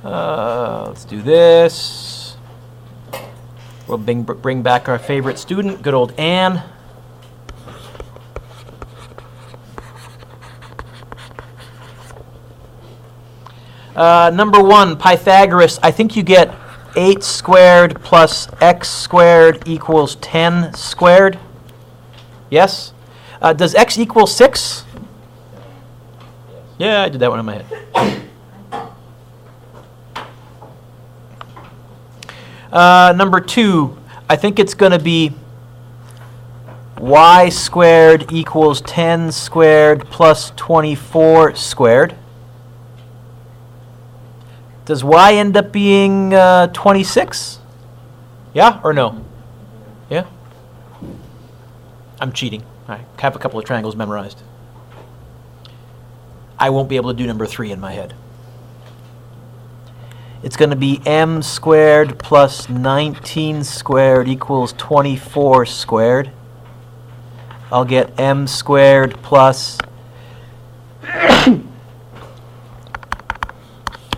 Let's do this. We'll bring back our favorite student, good old Anne. Number 1, Pythagoras. I think you get 8 squared plus x squared equals 10 squared. Yes? Does x equal 6? Yeah, I did that one in my head. Number 2, I think it's going to be y squared equals 10 squared plus 24 squared. Does y end up being 26? Yeah or no? Yeah? I'm cheating. I have a couple of triangles memorized. I won't be able to do number 3 in my head. It's going to be m squared plus 19 squared equals 24 squared. I'll get m squared plus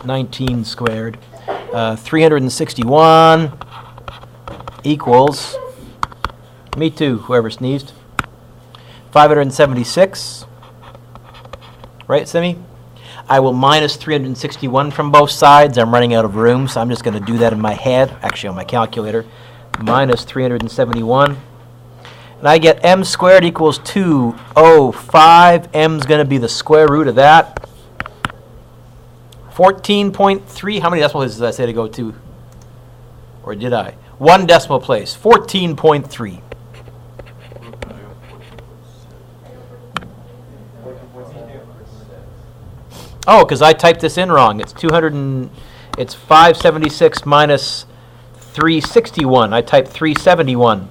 19 squared. 361 equals, me too, whoever sneezed, 576. Right, Simi? I will minus 361 from both sides. I'm running out of room, so I'm just going to do that in my head, actually on my calculator. Minus 371. And I get m squared equals 205. M's going to be the square root of that. 14.3. How many decimal places did I say to go to? Or did I? 1 decimal place. 14.3. Oh, because I typed this in wrong. It's 576 minus 361. I typed 371.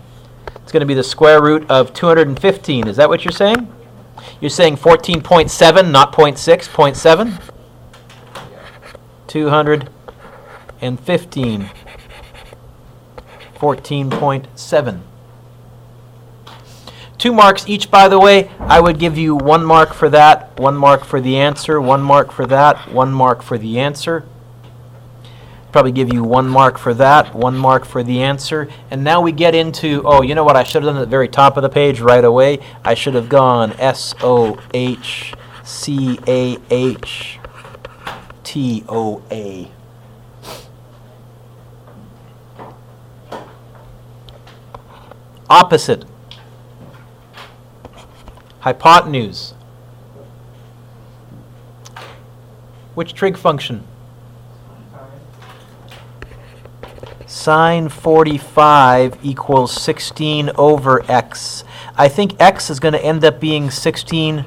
It's going to be the square root of 215. Is that what you're saying? You're saying 14.7, not 0.6, 0.7? 215. 14.7. 2 marks each, by the way. I would give you 1 mark for that, 1 mark for the answer, 1 mark for that, 1 mark for the answer. Probably give you 1 mark for that, 1 mark for the answer. And now we get into, oh, you know what I should have done at the very top of the page right away? I should have gone SOHCAHTOA. Opposite. Hypotenuse. Which trig function? Sine 45 equals 16 over x. I think x is going to end up being 16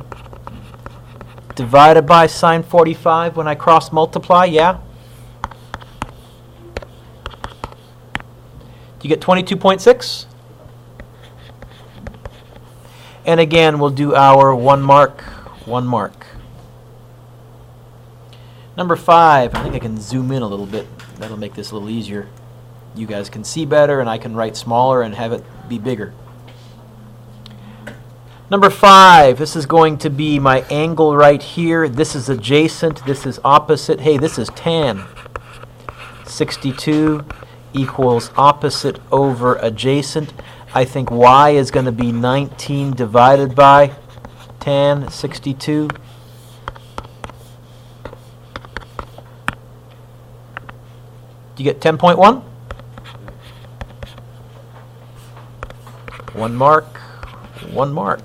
divided by sine 45 when I cross multiply, yeah? Do you get 22.6? And again, we'll do our 1 mark, 1 mark. Number 5, I think I can zoom in a little bit. That'll make this a little easier. You guys can see better, and I can write smaller and have it be bigger. Number 5, this is going to be my angle right here. This is adjacent, this is opposite. Hey, this is tan. 62 equals opposite over adjacent. I think y is going to be 19 divided by tan 62. Do you get 10.1? 1 mark, 1 mark.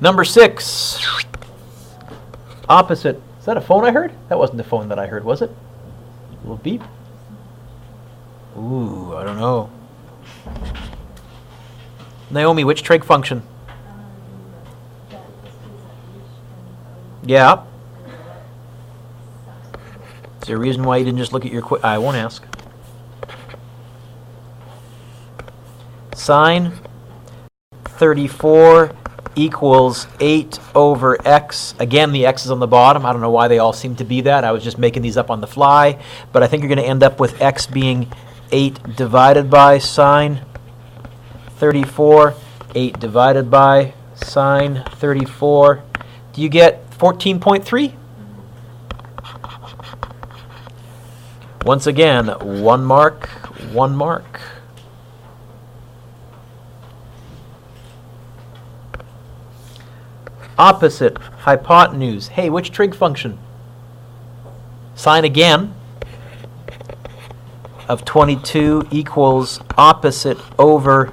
Number 6, opposite. Is that a phone I heard? That wasn't the phone that I heard, was it? A little beep. Ooh, I don't know. Naomi, which trig function? Yeah. Is there a reason why you didn't just look at your I won't ask. Sine 34 equals 8 over x. Again, the x is on the bottom. I don't know why they all seem to be that. I was just making these up on the fly. But I think you're going to end up with x being 8 divided by sine 34. 8 divided by sine 34. Do you get 14.3? Once again, 1 mark, 1 mark. Opposite hypotenuse. Hey, which trig function? Sine again of 22 equals opposite over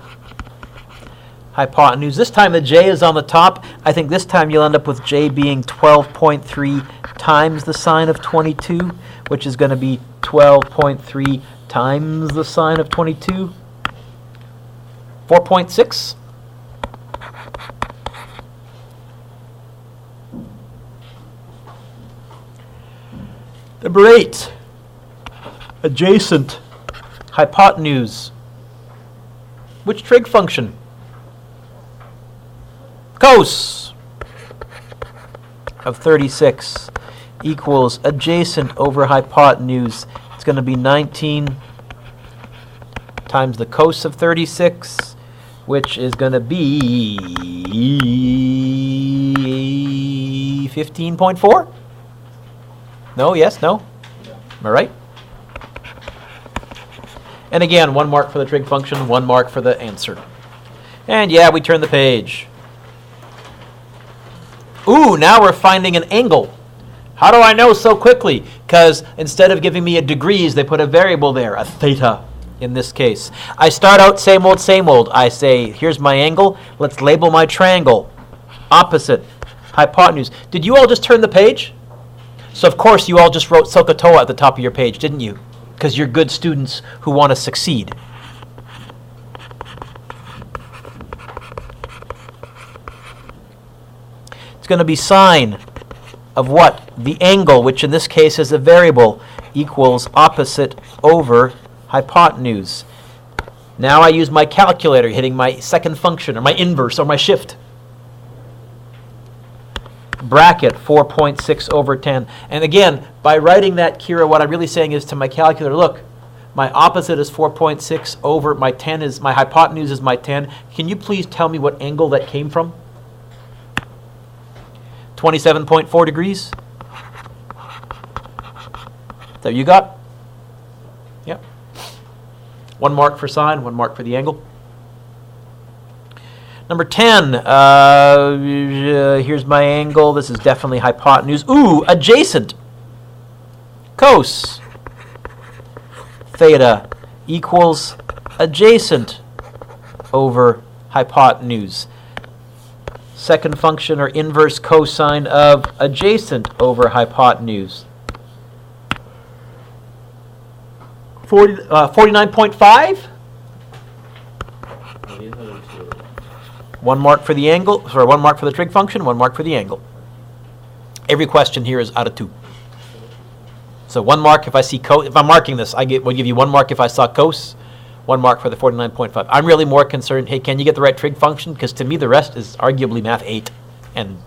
hypotenuse. This time the j is on the top. I think this time you'll end up with j being 12.3 times the sine of 22, which is going to be 12.3 times the sine of 22. 4.6. Number 8, adjacent hypotenuse. Which trig function? Cos of 36 equals adjacent over hypotenuse. It's going to be 19 times the cos of 36, which is going to be 15.4? No, yes, no? Am I right? And again, 1 mark for the trig function, 1 mark for the answer. And yeah, we turn the page. Ooh, now we're finding an angle. How do I know so quickly? Because instead of giving me a degrees, they put a variable there, a theta in this case. I start out same old, same old. I say, here's my angle. Let's label my triangle. Opposite hypotenuse. Did you all just turn the page? So of course you all just wrote SOHCAHTOA at the top of your page, didn't you? Because you're good students who want to succeed. It's going to be sine of what? The angle, which in this case is a variable, equals opposite over hypotenuse. Now I use my calculator, hitting my second function, or my inverse, or my shift. Bracket 4.6 over 10. And again, by writing that, Kira, what I'm really saying is to my calculator, look, my opposite is 4.6 over, my 10 is, my hypotenuse is my 10. Can you please tell me what angle that came from? 27.4 degrees? Is that what you got? Yep. 1 mark for sine, 1 mark for the angle. Number 10, here's my angle. This is definitely hypotenuse. Ooh, adjacent. Cos theta equals adjacent over hypotenuse. Second function, or inverse cosine of adjacent over hypotenuse. 49.5? 1 mark for the angle, sorry, 1 mark for the trig function, 1 mark for the angle. Every question here is out of 2. So 1 mark if I see cos. If I'm marking this, will give you 1 mark if I saw cos, 1 mark for the 49.5. I'm really more concerned, hey, can you get the right trig function? Because to me the rest is arguably math 8 and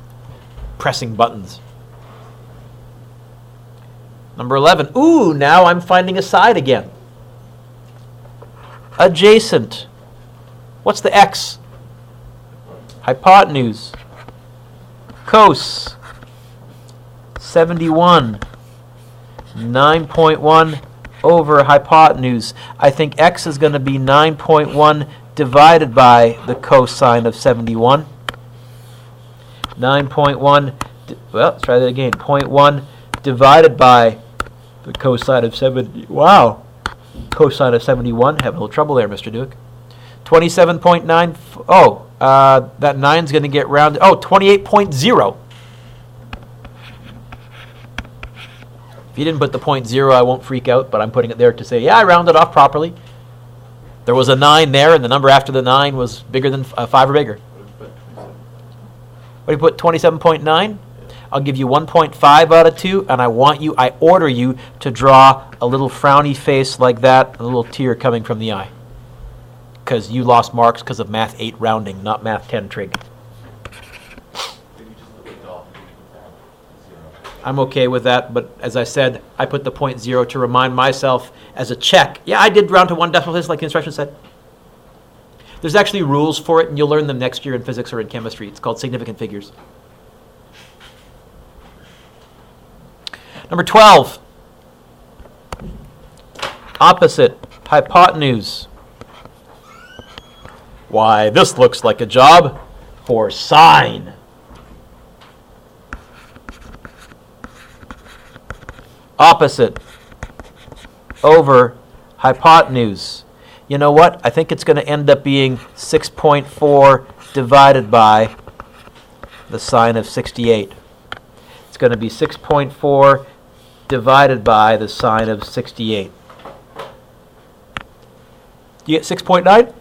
pressing buttons. Number 11, ooh, now I'm finding a side again. Adjacent. What's the x? Hypotenuse. Cos 71. 9.1 over hypotenuse. I think x is going to be 9.1 divided by the cosine of 71. 9.1, well, let's try that again. 0.1 divided by the cosine of 70. Wow. Cosine of 71. Having a little trouble there, Mr. Dueck. 27.9. Oh, that 9 is going to get rounded. Oh, 28.0. If you didn't put the 0.0, I won't freak out, but I'm putting it there to say, yeah, I rounded off properly. There was a 9 there, and the number after the 9 was bigger than 5 or bigger. What do you put, 27.9? I'll give you 1.5 out of 2, and I order you to draw a little frowny face like that, a little tear coming from the eye. Because you lost marks because of math 8 rounding, not math 10 trig. I'm okay with that, but as I said, I put the 0.0 to remind myself as a check. Yeah, I did round to 1 decimal place like the instruction said. There's actually rules for it, and you'll learn them next year in physics or in chemistry. It's called significant figures. Number 12. Opposite hypotenuse. Why, this looks like a job for sine. Opposite over hypotenuse. You know what? I think it's going to end up being 6.4 divided by the sine of 68. It's going to be 6.4 divided by the sine of 68. You get 6.9?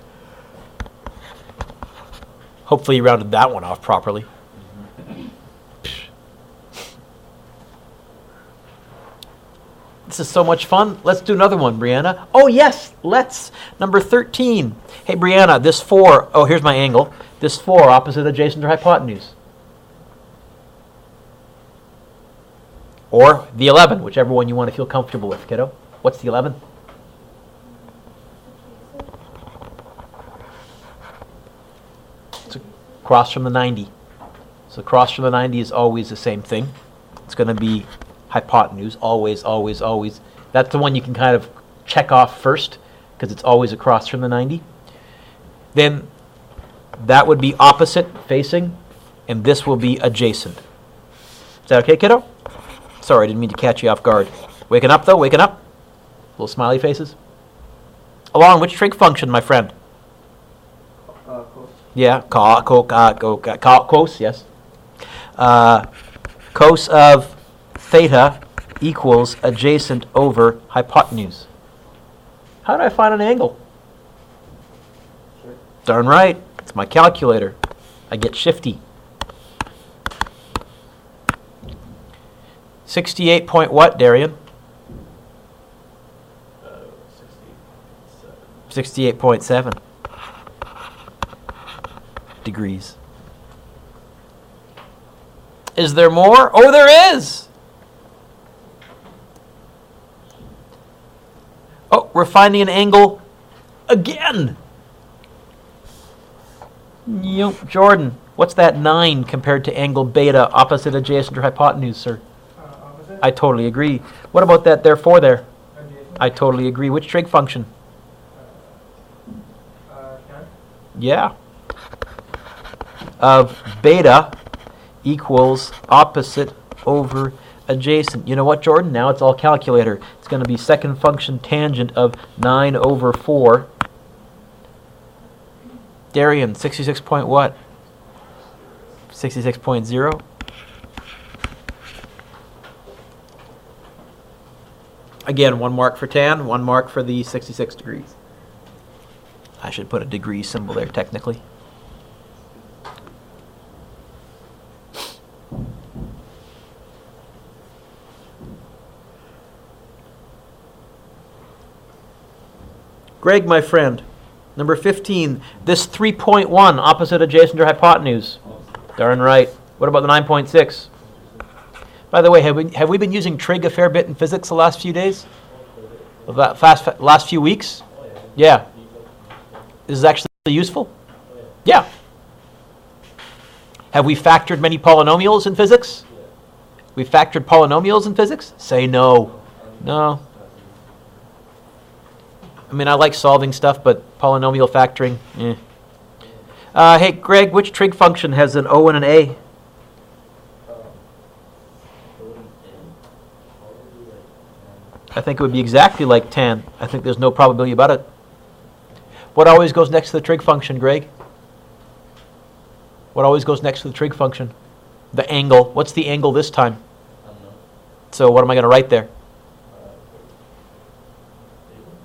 Hopefully you rounded that one off properly. This is so much fun. Let's do another one, Brianna. Oh, yes, let's. Number 13. Hey, Brianna, this 4, oh, here's my angle. This 4 opposite adjacent or hypotenuse. Or the 11, whichever one you want to feel comfortable with, kiddo. What's the 11? It's across from the 90. So across from the 90 is always the same thing. It's going to be hypotenuse, always, always, always. That's the one you can kind of check off first because it's always across from the 90. Then that would be opposite facing, and this will be adjacent. Is that okay, kiddo? Sorry, I didn't mean to catch you off guard. Waking up, though? Waking up? Little smiley faces. Along which trig function, my friend? Cos. Yeah, cos, yes. Cos of theta equals adjacent over hypotenuse. How do I find an angle? Sure. Darn right. It's my calculator. I get shifty. 68 point what, Darian? 68.7 degrees. Is there more? Oh, there is! Oh, we're finding an angle again. Yep. Jordan, what's that 9 compared to angle beta, opposite adjacent or hypotenuse, sir? Opposite. I totally agree. What about that therefore there? Adjacent. I totally agree. Which trig function? Tan. Yeah. Of beta equals opposite over adjacent. You know what, Jordan? Now it's all calculator. It's going to be second function tangent of 9 over 4. Darian, 66 point what? 66.0. Again, 1 mark for tan, 1 mark for the 66 degrees. I should put a degree symbol there technically. Greg, my friend, number 15, this 3.1 opposite adjacent or hypotenuse. Darn right. What about the 9.6? By the way, have we been using trig a fair bit in physics the last few days? Last few weeks? Yeah. This is actually useful? Yeah. Have we factored many polynomials in physics? We factored polynomials in physics? Say no. No. I mean, I like solving stuff, but polynomial factoring, eh. Hey, Greg, which trig function has an O and an A? I think it would be exactly like tan. I think there's no probability about it. What always goes next to the trig function, Greg? What always goes next to the trig function? The angle. What's the angle this time? So what am I going to write there?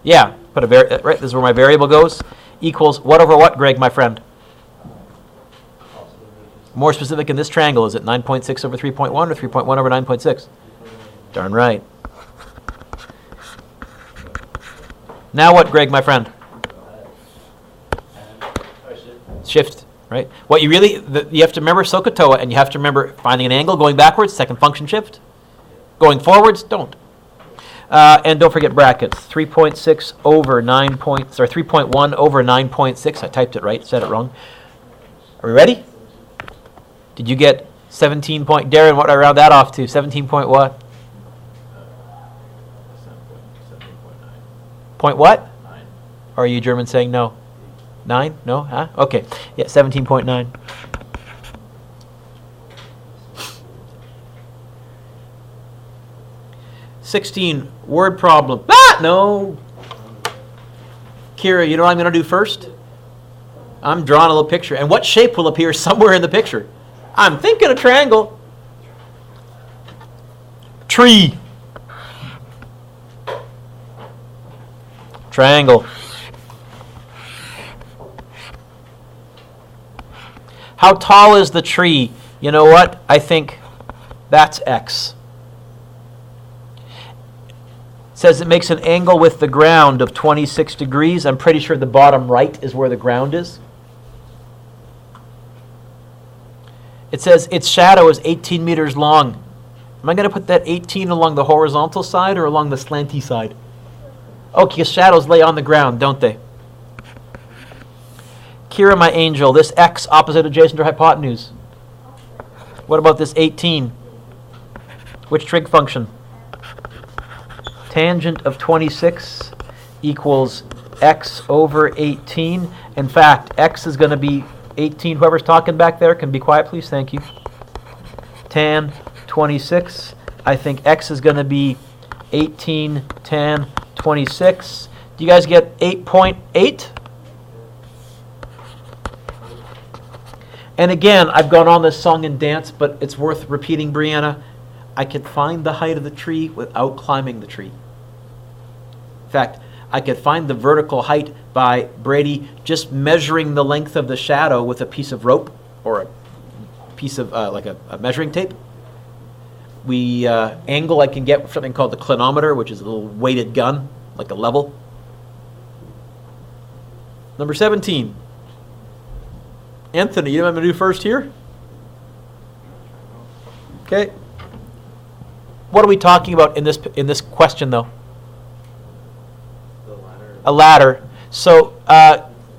Yeah, put a right. This is where my variable goes. Equals what over what, Greg, my friend? More specific in this triangle, is it 9.6 over 3.1 or 3.1 over 9.6? Darn right. Now what, Greg, my friend? Shift, right? What you really, you have to remember SOHCAHTOA, and you have to remember finding an angle, going backwards, second function shift. Going forwards, don't. And don't forget brackets. 3.6 over 9 points, or 3.1 over 9.6. I typed it right, said it wrong. Are we ready? Did you get 17 point? Darren, what did I round that off to? 17 point what? Point what? 9. Or are you German saying no? 9? No? Huh? Okay. Yeah, 17.9. $16, word problem. Ah, no. Kira, you know what I'm going to do first? I'm drawing a little picture. And what shape will appear somewhere in the picture? I'm thinking a triangle. Tree. Triangle. How tall is the tree? You know what? I think that's X. It says it makes an angle with the ground of 26 degrees. I'm pretty sure the bottom right is where the ground is. It says its shadow is 18 meters long. Am I going to put that 18 along the horizontal side or along the slanty side? Okay, shadows lay on the ground, don't they? Kira, my angel, this X opposite, adjacent, or hypotenuse? What about this 18? Which trig function? Tangent of 26 equals X over 18. In fact, X is going to be 18. Whoever's talking back there, can be quiet, please. Thank you. Tan 26. I think X is going to be 18 tan 26. Do you guys get 8.8? And again, I've gone on this song and dance, but it's worth repeating, Brianna. I could find the height of the tree without climbing the tree. In fact, I could find the vertical height by, Brady, just measuring the length of the shadow with a piece of rope or a piece of, like a measuring tape. Angle I can get with something called the clinometer, which is a little weighted gun, like a level. Number 17. Anthony, you know what I'm going to do first here? Okay. What are we talking about in this question, though? The ladder. A ladder. So,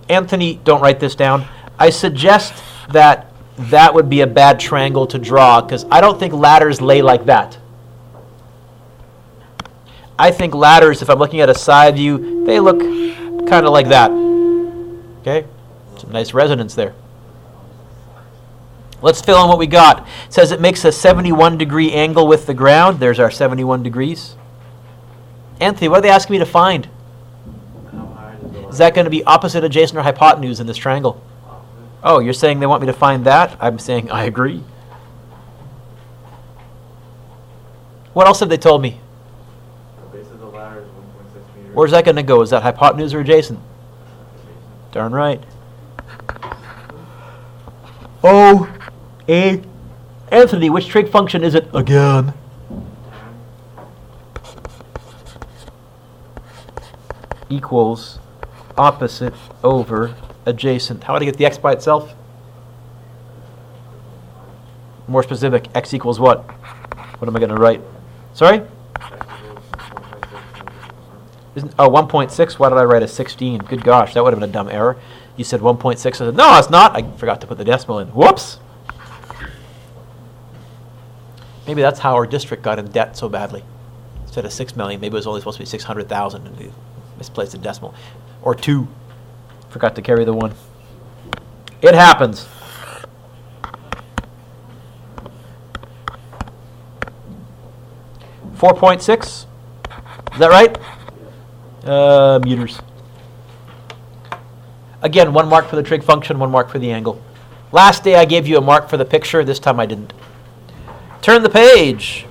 Anthony, don't write this down. I suggest that would be a bad triangle to draw because I don't think ladders lay like that. I think ladders, if I'm looking at a side view, they look kind of like that. Okay? Some nice resonance there. Let's fill in what we got. It says it makes a 71-degree angle with the ground. There's our 71 degrees. Anthony, what are they asking me to find? How high is the ladder? Is that going to be opposite, adjacent, or hypotenuse in this triangle? Oh, you're saying they want me to find that? I'm saying I agree. What else have they told me? The base of the ladder is 1.6 meters. Where's that going to go? Is that hypotenuse or adjacent? Darn right. Oh, A. Anthony, which trig function is it again? Equals opposite over adjacent. How would I get the X by itself? More specific, X equals what? What am I going to write? Sorry? Oh, 1.6. Why did I write a 16? Good gosh, that would have been a dumb error. You said 1.6. I said, no, it's not. I forgot to put the decimal in. Whoops. Maybe that's how our district got in debt so badly. Instead of 6 million, maybe it was only supposed to be 600,000 and they misplaced a decimal. Or 2. Forgot to carry the 1. It happens. $4.6. Is that right? Meters. Again, 1 mark for the trig function, 1 mark for the angle. Last day I gave you a mark for the picture. This time I didn't. Turn the page.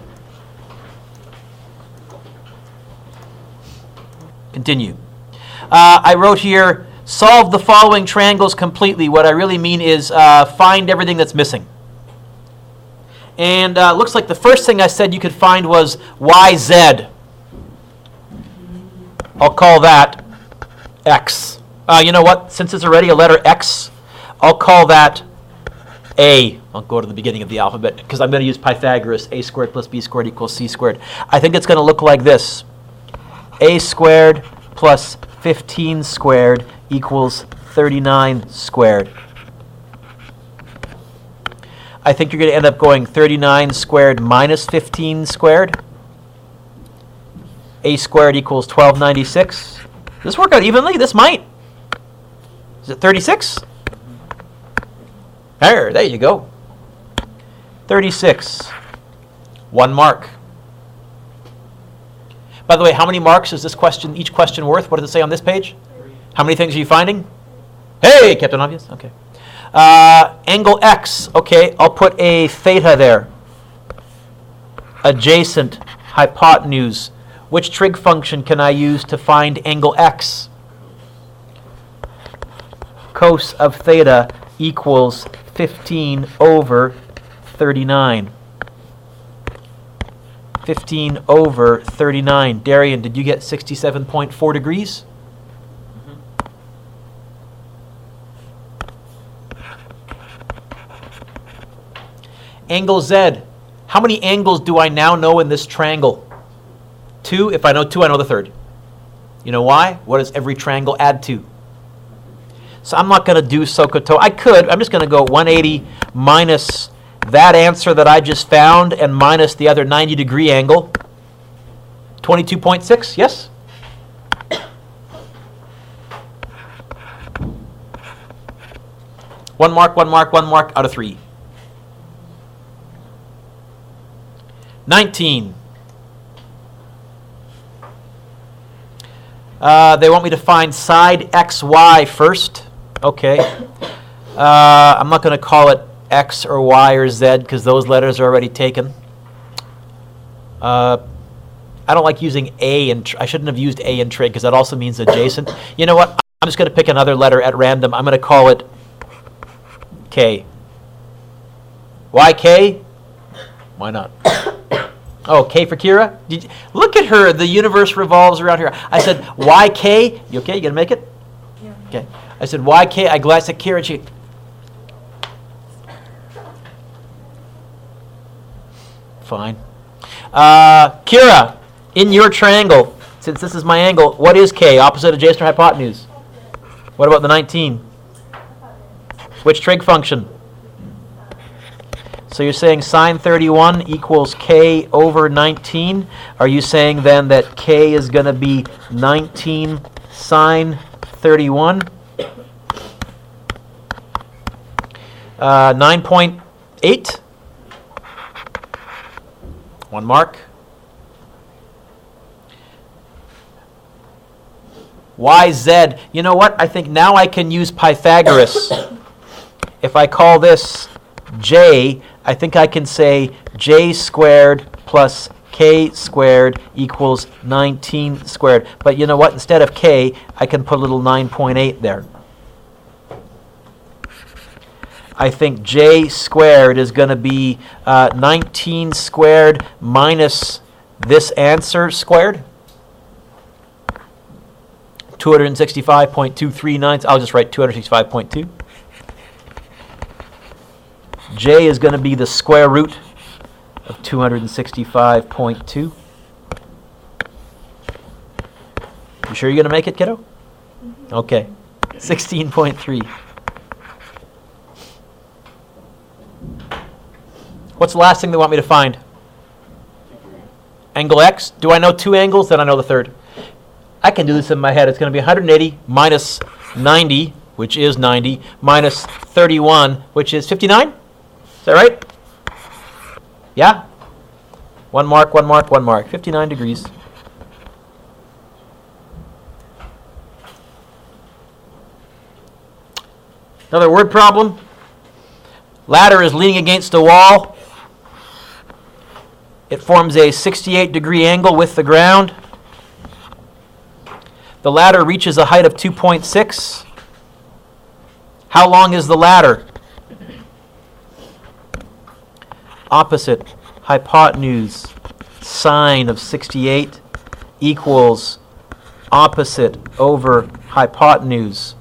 Continue. I wrote here, solve the following triangles completely. What I really mean is find everything that's missing. And looks like the first thing I said you could find was YZ. I'll call that X. You know what? Since it's already a letter X, I'll call that A. I'll go to the beginning of the alphabet because I'm going to use Pythagoras. A squared plus B squared equals C squared. I think it's going to look like this. A squared plus 15 squared equals 39 squared. I think you're going to end up going 39 squared minus 15 squared. A squared equals 1296. this work out evenly? This might. Is it 36? There you go. 36. 1 mark. By the way, how many marks is each question worth? What does it say on this page? 3. How many things are you finding? Hey, Captain Obvious. Okay. Angle X. Okay, I'll put a theta there. Adjacent, hypotenuse. Which trig function can I use to find angle X? Cos of theta equals 15 over 39. 15 over 39. Darian, did you get 67.4 degrees? Angle Z. How many angles do I now know in this triangle? 2. If I know 2, I know the third. You know why? What does every triangle add to? So I'm not going to do SOHCAHTOA. I could. I'm just going to go 180 minus that answer that I just found and minus the other 90-degree angle. 22.6, yes? One mark out of 3. 19. They want me to find side XY first. Okay. I'm not going to call it X or Y or Z because those letters are already taken. I don't like using A, and I shouldn't have used A in trig because that also means adjacent. You know what? I'm just going to pick another letter at random. I'm going to call it K. Why K? Why not? Oh, K for Kira? Look at her. The universe revolves around her. I said, why K? You okay? You going to make it? Yeah. Okay. I said, why K? I glanced at Kira and she... Fine. Kira, in your triangle, since this is my angle, what is K? Opposite, adjacent, or hypotenuse? What about the 19? Which trig function? So you're saying sine 31 equals K over 19. Are you saying then that K is going to be 19 sine 31? 9.8? 1 mark. YZ. You know what? I think now I can use Pythagoras. If I call this J, I think I can say J squared plus K squared equals 19 squared. But you know what? Instead of K, I can put a little 9.8 there. I think J squared is going to be 19 squared minus this answer squared. 265.239. I'll just write 265.2. J is going to be the square root of 265.2. You sure you're going to make it, kiddo? Okay. 16.3. What's the last thing they want me to find? Angle X. Do I know 2 angles? Then I know the third. I can do this in my head. It's going to be 180 minus 90, which is 90, minus 31, which is 59. Is that right? Yeah? 1 mark, 1 mark, 1 mark. 59 degrees. Another word problem. Ladder is leaning against a wall. It forms a 68-degree angle with the ground. The ladder reaches a height of 2.6. How long is the ladder? Opposite, hypotenuse, sine of 68 equals opposite over hypotenuse.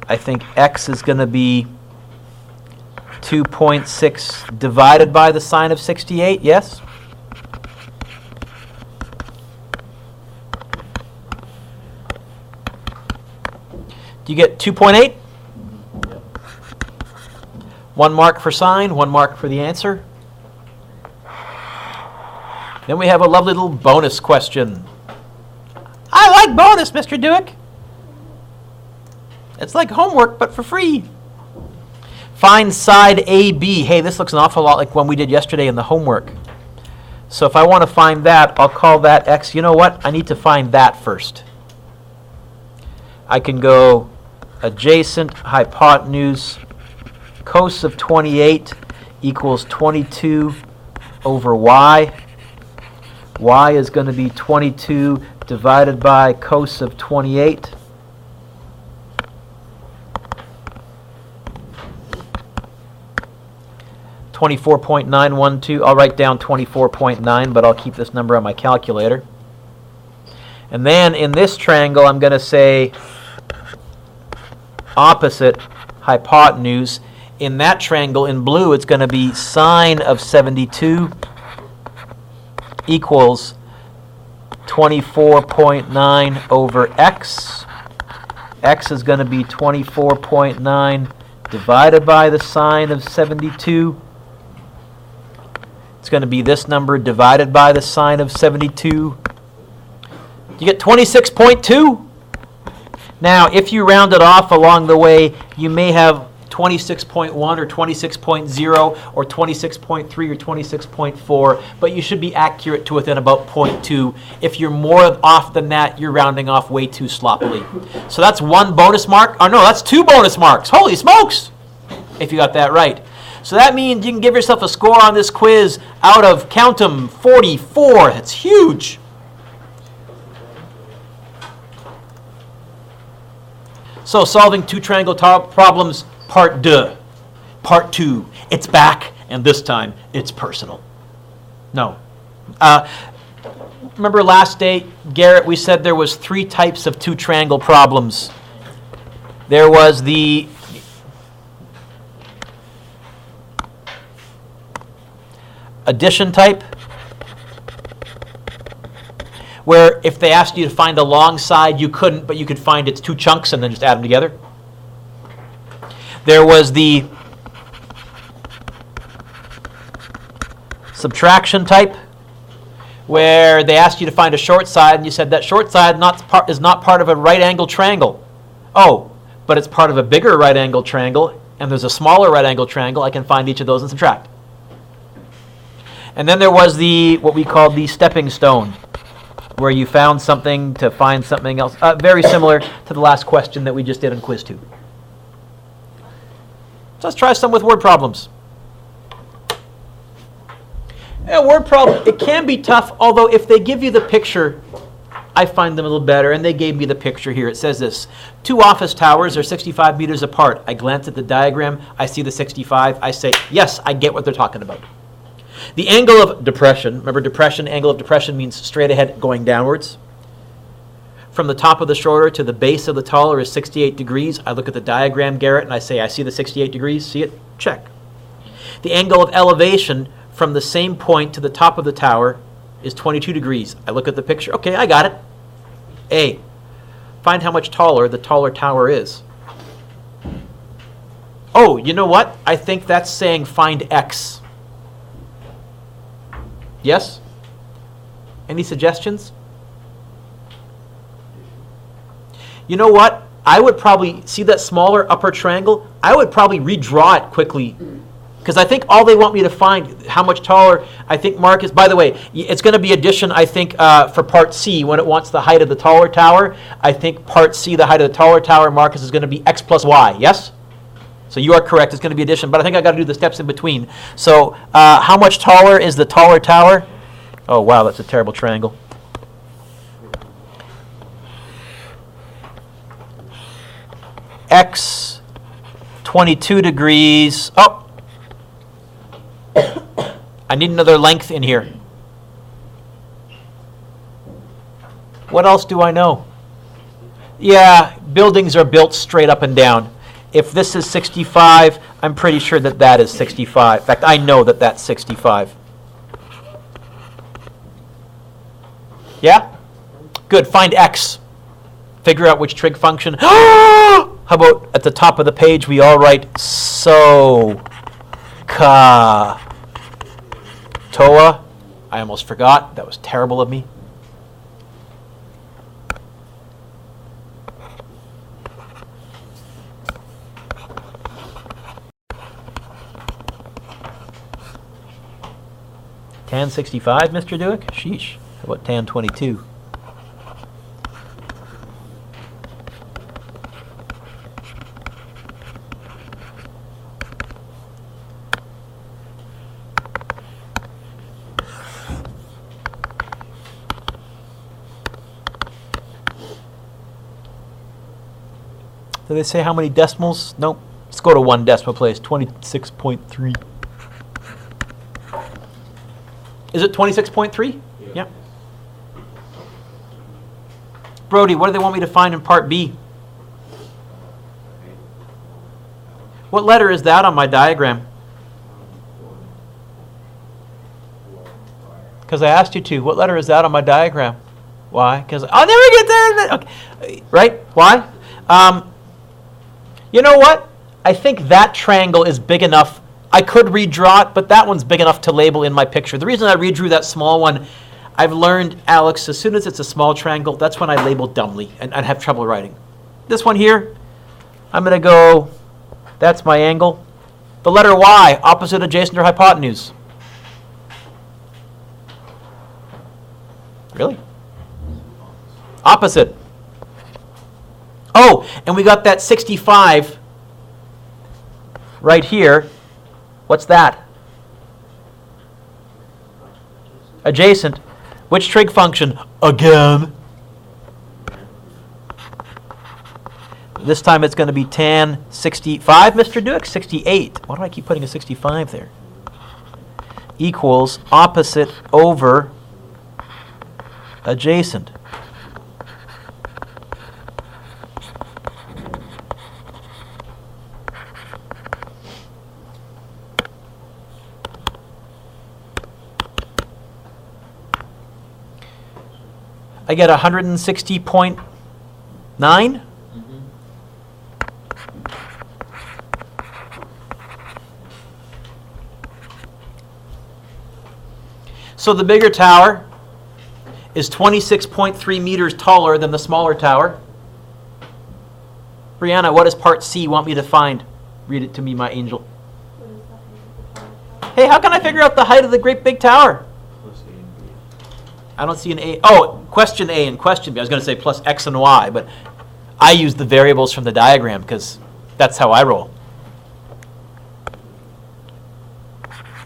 I think x is going to be 2.6 divided by the sine of 68, yes? Do you get 2.8? 1 mark for sine, 1 mark for the answer. Then we have a lovely little bonus question. I like bonus, Mr. Dueck. It's like homework, but for free. Find side AB. Hey, this looks an awful lot like one we did yesterday in the homework. So if I want to find that, I'll call that x. You know what? I need to find that first. I can go adjacent hypotenuse cos of 28 equals 22 over y. Y is going to be 22 divided by cos of 28. $24.912. I'll write down 24.9, but I'll keep this number on my calculator. And then in this triangle, I'm going to say opposite hypotenuse. In that triangle in blue, it's going to be sine of 72 equals 24.9 over x. X is going to be 24.9 divided by the sine of 72. It's going to be this number divided by the sine of 72. You get 26.2. Now, if you round it off along the way, you may have 26.1 or 26.0 or 26.3 or 26.4, but you should be accurate to within about 0.2. If you're more off than that, you're rounding off way too sloppily. So that's one bonus mark. Oh no, that's two bonus marks. Holy smokes! If you got that right. So that means you can give yourself a score on this quiz out of, count 'em, 44. That's huge. So solving two triangle problems, part 2. Part 2. It's back, and this time it's personal. No. Remember last day, Garrett, we said there was 3 types of two triangle problems. There was the addition type, where if they asked you to find a long side, you couldn't, but you could find its 2 chunks and then just add them together. There was the subtraction type, where they asked you to find a short side, and you said that short side is not part of a right angle triangle. Oh, but it's part of a bigger right angle triangle, and there's a smaller right angle triangle. I can find each of those and subtract. And then there was what we called the stepping stone, where you found something to find something else. Very similar to the last question that we just did in quiz 2. So let's try some with word problems. Word problem, it can be tough, although if they give you the picture, I find them a little better, and they gave me the picture here. It says this: 2 office towers are 65 meters apart. I glance at the diagram, I see the 65, I say, yes, I get what they're talking about. The angle of depression, remember depression, angle of depression means straight ahead going downwards. From the top of the shoulder to the base of the taller is 68 degrees. I look at the diagram, Garrett, and I say, I see the 68 degrees, see it? Check. The angle of elevation from the same point to the top of the tower is 22 degrees. I look at the picture, okay, I got it. A, find how much taller the taller tower is. Oh, you know what? I think that's saying find X. Yes? Any suggestions? You know what? I would probably, see that smaller upper triangle? I would probably redraw it quickly. Because I think all they want me to find, how much taller, I think Mark is, by the way, it's going to be addition, I think, for part C, when it wants the height of the taller tower. I think part C, the height of the taller tower, Marcus, is going to be X plus Y, yes? So you are correct, it's going to be addition, but I think I got to do the steps in between. So how much taller is the taller tower? Oh, wow, that's a terrible triangle. X, 22 degrees. Oh! I need another length in here. What else do I know? Yeah, buildings are built straight up and down. If this is 65, I'm pretty sure that that is 65. In fact, I know that that's 65. Yeah? Good, find X. Figure out which trig function. How about at the top of the page we all write so, ka, toa. I almost forgot. That was terrible of me. Tan 65, Mr. Dueck? Sheesh. How about tan 22? Did they say how many decimals? Nope. Let's go to 1 decimal place. 26.3. Is it 26.3? Yep. Brody, what do they want me to find in part B? What letter is that on my diagram? Because I asked you to. What letter is that on my diagram? Why? Because I'll never get there. Okay. Right? Why? You know what? I think that triangle is big enough. I could redraw it, but that one's big enough to label in my picture. The reason I redrew that small one, I've learned, Alex, as soon as it's a small triangle, that's when I label dumbly and I'd have trouble writing. This one here, I'm going to go, that's my angle. The letter Y, opposite, adjacent, or hypotenuse. Really? Opposite. Oh, and we got that 65 right here. What's that? Adjacent. Which trig function? Again. This time it's going to be tan 65, Mr. Dueck? 68. Why do I keep putting a 65 there? Equals opposite over adjacent. I get 160.9. So the bigger tower is 26.3 meters taller than the smaller tower. Brianna, what does part C want me to find? Read it to me, my angel. Hey, how can I figure out the height of the great big tower? I don't see an A. Oh, question A and question B. I was going to say plus X and Y, but I use the variables from the diagram because that's how I roll.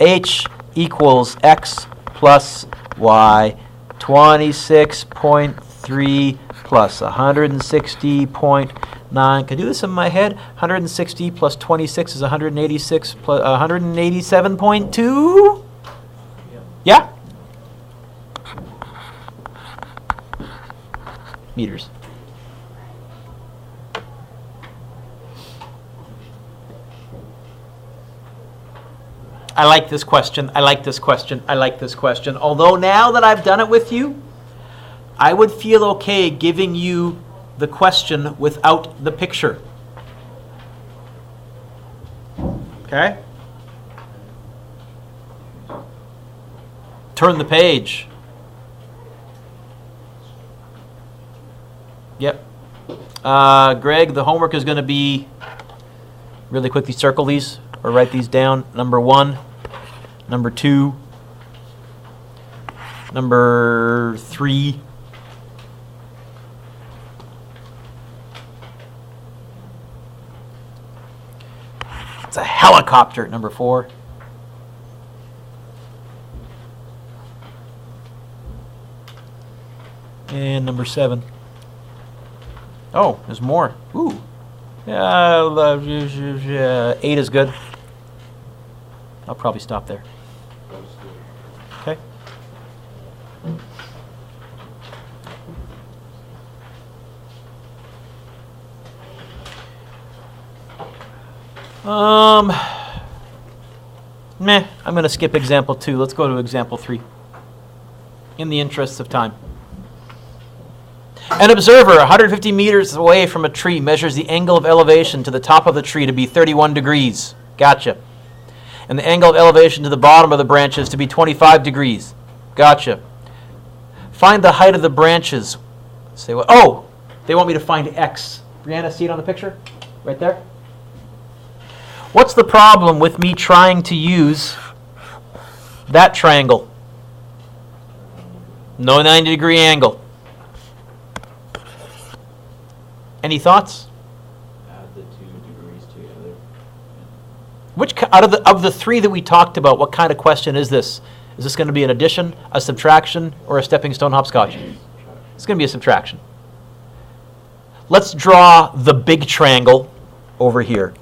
H equals X plus Y, 26.3 plus 160.9. Can I do this in my head? 160 plus 26 is 186 plus 187.2? Yeah? Meters. I like this question. I like this question. I like this question. Although now that I've done it with you, I would feel okay giving you the question without the picture. Okay? Turn the page. Yep. Greg, the homework is going to be, really quickly circle these or write these down. Number 1, number 2, number 3. It's a helicopter, number 4. And number 7. Oh, there's more. Ooh. 8 is good. I'll probably stop there. Okay. I'm going to skip example 2. Let's go to example 3. In the interests of time. An observer 150 meters away from a tree measures the angle of elevation to the top of the tree to be 31 degrees. Gotcha. And the angle of elevation to the bottom of the branches to be 25 degrees. Gotcha. Find the height of the branches. Say what? Oh, they want me to find X. Brianna, see it on the picture? Right there? What's the problem with me trying to use that triangle? No 90-degree angle. Any thoughts? Add the 2 degrees together. Which out of the three that we talked about, what kind of question is this? Is this going to be an addition, a subtraction, or a stepping stone hopscotch? It's going to be a subtraction. Let's draw the big triangle over here.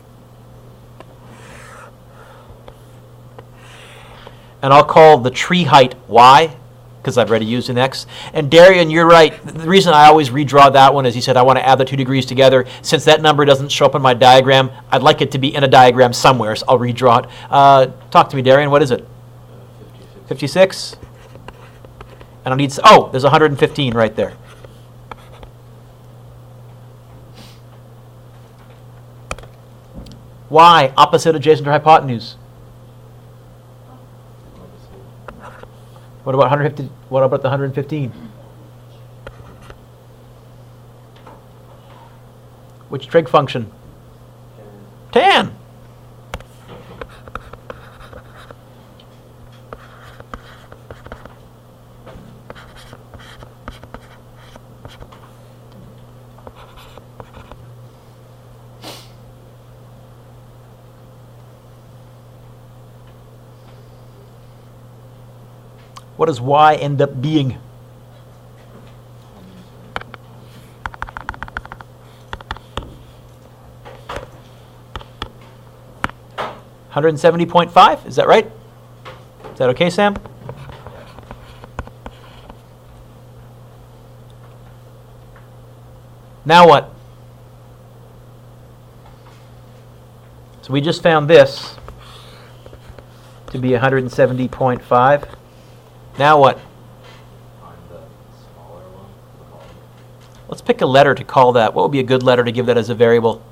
And I'll call the tree height y, because I've already used an x. And Darian, you're right. The reason I always redraw that one is he said I want to add the 2 degrees together. Since that number doesn't show up in my diagram, I'd like it to be in a diagram somewhere, so I'll redraw it. Talk to me, Darian. What is it? 56? And I need, oh, there's 115 right there. Y, opposite adjacent or hypotenuse. What about 150? What about the 115? Which trig function? Tan. What does y end up being? $170.5, is that right? Is that okay, Sam? Now what? So we just found this to be 170.5. Now what? Find the smaller one. Let's pick a letter to call that. What would be a good letter to give that as a variable? TX.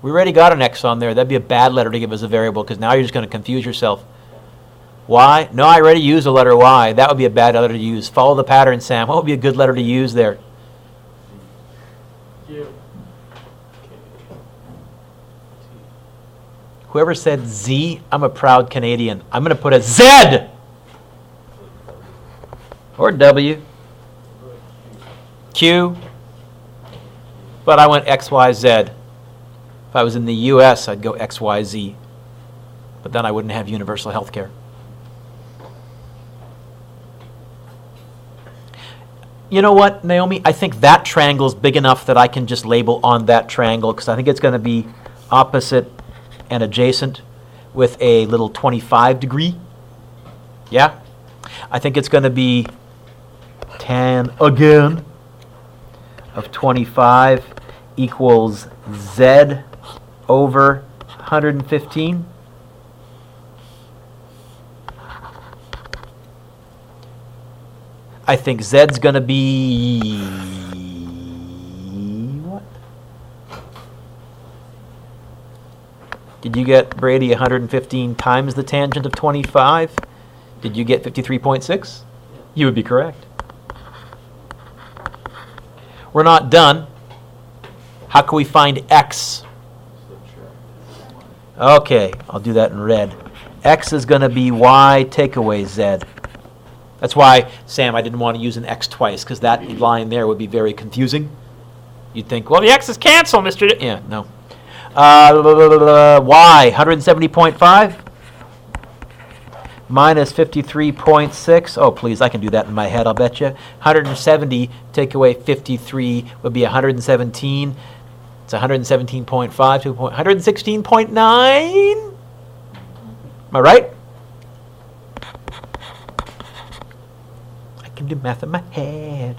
We already got an X on there. That'd be a bad letter to give as a variable because now you're just going to confuse yourself. Y? No, I already used the letter Y. That would be a bad letter to use. Follow the pattern, Sam. What would be a good letter to use there? Q. Whoever said Z, I'm a proud Canadian. I'm going to put a Z! Or W. Q. But I went X, Y, Z. If I was in the U.S., I'd go X, Y, Z. But then I wouldn't have universal health care. You know what, Naomi? I think that triangle is big enough that I can just label on that triangle because I think it's going to be opposite and adjacent with a little 25 degree. Yeah? I think it's going to be tan again of 25 equals Z over 115. I think Z's going to be what? Did you get, Brady, 115 times the tangent of 25? Did you get 53.6? You would be correct. We're not done. How can we find X? Okay, I'll do that in red. X is going to be Y take away Z. That's why, Sam, I didn't want to use an X twice, because that line there would be very confusing. You'd think, well, the X's cancel, Mr. Yeah, no. Y, 170.5 minus 53.6. Oh, please, I can do that in my head, I'll bet you. 170 take away 53 would be 117. It's 117.5, 116.9. Am I right? I can do math in my head.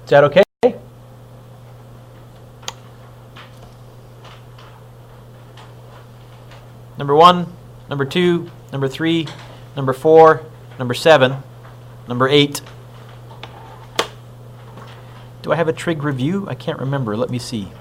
Is that okay? Number 1, number 2, number 3, number 4, number 7, number 8. Do I have a trig review? I can't remember. Let me see.